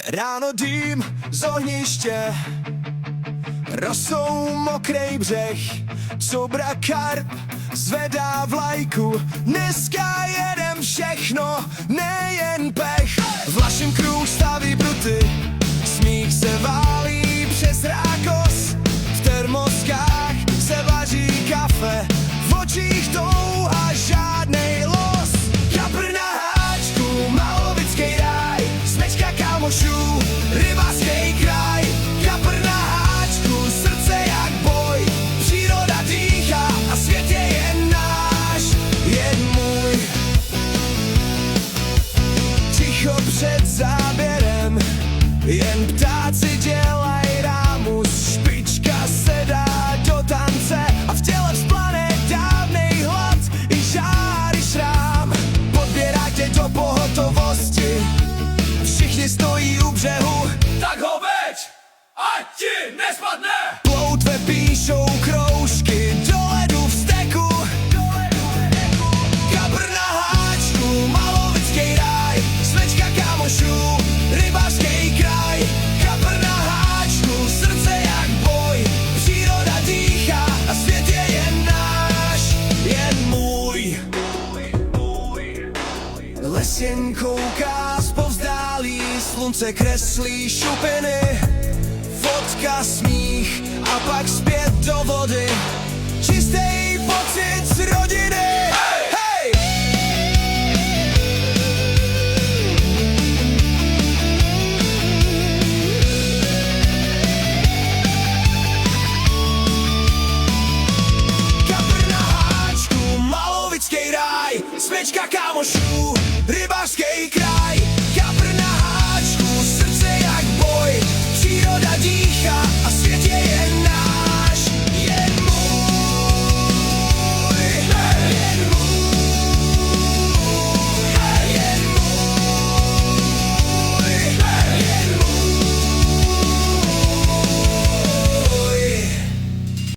Ráno dým z ohniště, rosou mokrej břeh, cobra karp zvedá vlajku. Dneska jedem všechno, nejen pech. V našem kruhu staví bruty, smích se válí přes rákos. V termoskách se vaří kafe, v očích touha, žádnej los. Kapr na háčku, malovický ráj, smečka kámošů, rybářský kraj. Kapr na háčku, srdce jak boj, příroda dýchá a svět je jen náš, jen můj. Ticho před záběrem, jen ptáci dělaj rámus. Špička se dá do tance a v těle vzplane dávnej hlad i žár i šrám. Podběrá tě do pohotovosti, všichni stojí u břehu. Tak ho veď, ať ti nespadne. Ploutve píšou kroužky do ledu vzteku. Kapr na háčku, malovický ráj, smečka kámošů, rybářský kraj. Kapr na háčku, srdce jak boj, příroda dýchá a svět je jen náš, jen můj. Les jen kouká zpovzdálí, slunce kreslí šupiny. Fotka, smích a pak zpět do vody. Čistý